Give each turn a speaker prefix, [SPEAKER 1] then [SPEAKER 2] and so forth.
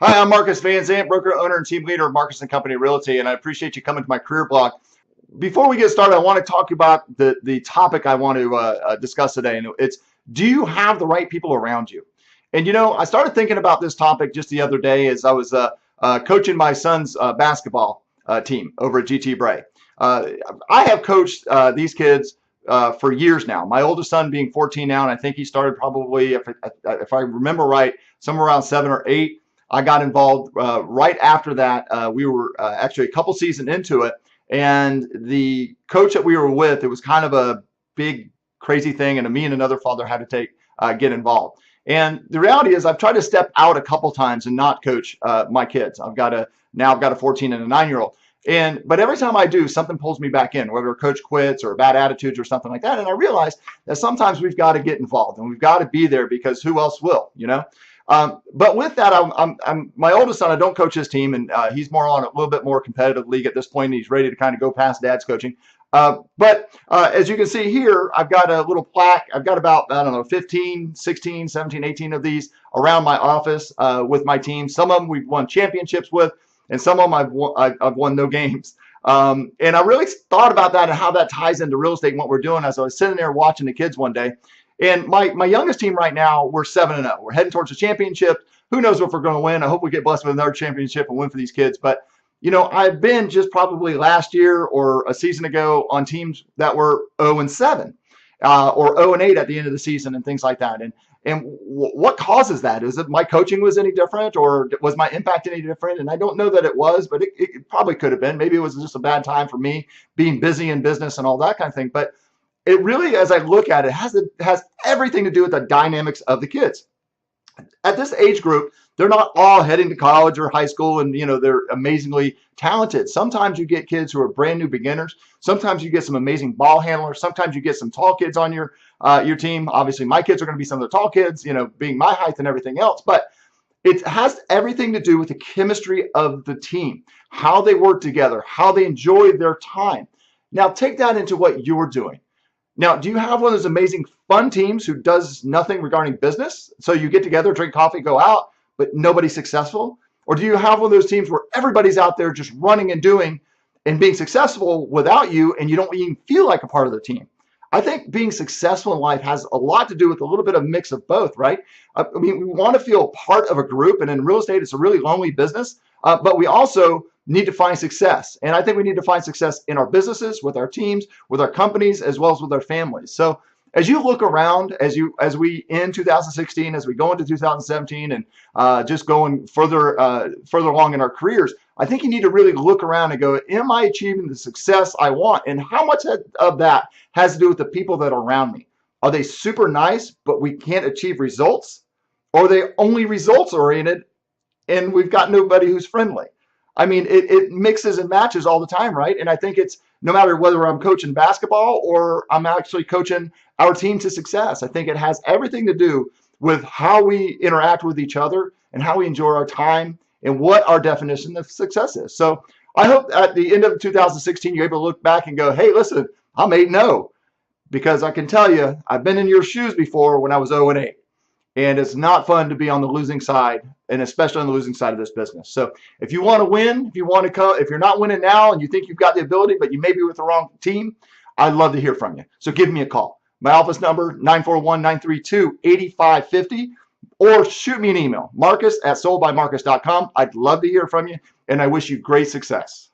[SPEAKER 1] Hi, I'm Marcus Vanzant, broker, owner, and team leader of Marcus & Company Realty, and I appreciate you coming to my career blog. Before we get started, I want to talk about the topic I want to discuss today, and it's, do you have the right people around you? And I started thinking about this topic just the other day as I was coaching my son's basketball team over at GT Bray. I have coached these kids for years now. My oldest son being 14 now, and I think he started probably, if I remember right, somewhere around 7 or 8. I got involved right after that. We were actually a couple seasons into it, and the coach that we were with, it was kind of a big, crazy thing, and me and another father had to get involved. And the reality is, I've tried to step out a couple times and not coach my kids. I've got a 14 and a 9-year-old. But every time I do, something pulls me back in, whether a coach quits or bad attitudes or something like that. And I realize that sometimes we've got to get involved and we've got to be there because who else will, But with that, I'm my oldest son. I don't coach his team, and he's more on a little bit more competitive league at this point. And he's ready to kind of go past dad's coaching. But as you can see here, I've got a little plaque. I've got about, 15, 16, 17, 18 of these around my office with my team. Some of them we've won championships with, and some of them I've won no games. And I really thought about that and how that ties into real estate and what we're doing as I was sitting there watching the kids one day. And my youngest team right now, we're 7-0. We're heading towards the championship. Who knows if we're going to win? I hope we get blessed with another championship and win for these kids. But, I've been just probably last year or a season ago on teams that were 0-7 or 0-8 at the end of the season and things like that. And what causes that? Is it my coaching was any different, or was my impact any different? And I don't know that it was, but it probably could have been. Maybe it was just a bad time for me being busy in business and all that kind of thing. But it really, as I look at it, has everything to do with the dynamics of the kids. At this age group, they're not all heading to college or high school and, they're amazingly talented. Sometimes you get kids who are brand new beginners. Sometimes you get some amazing ball handlers. Sometimes you get some tall kids on your team. Obviously, my kids are going to be some of the tall kids, being my height and everything else. But it has everything to do with the chemistry of the team, how they work together, how they enjoy their time. Now, take that into what you're doing. Now, do you have one of those amazing fun teams who does nothing regarding business? So you get together, drink coffee, go out, but nobody's successful? Or do you have one of those teams where everybody's out there just running and doing and being successful without you, and you don't even feel like a part of the team? I think being successful in life has a lot to do with a little bit of mix of both, right? I mean, we want to feel part of a group, and in real estate, it's a really lonely business, but we also need to find success. And I think we need to find success in our businesses, with our teams, with our companies, as well as with our families. So as you look around, as we end 2016, as we go into 2017, and just going further along in our careers, I think you need to really look around and go, am I achieving the success I want? And how much of that has to do with the people that are around me? Are they super nice, but we can't achieve results? Or are they only results oriented and we've got nobody who's friendly? I mean, it mixes and matches all the time, right? And I think it's no matter whether I'm coaching basketball or I'm actually coaching our team to success. I think it has everything to do with how we interact with each other and how we enjoy our time and what our definition of success is. So I hope at the end of 2016, you're able to look back and go, hey, listen, I'm 8-0. Because I can tell you, I've been in your shoes before when I was 0-8. And it's not fun to be on the losing side, and especially on the losing side of this business. So if you want to win, if you're not winning now and you think you've got the ability, but you may be with the wrong team, I'd love to hear from you. So give me a call. My office number, 941-932-8550, or shoot me an email, marcus@soldbymarcus.com. I'd love to hear from you, and I wish you great success.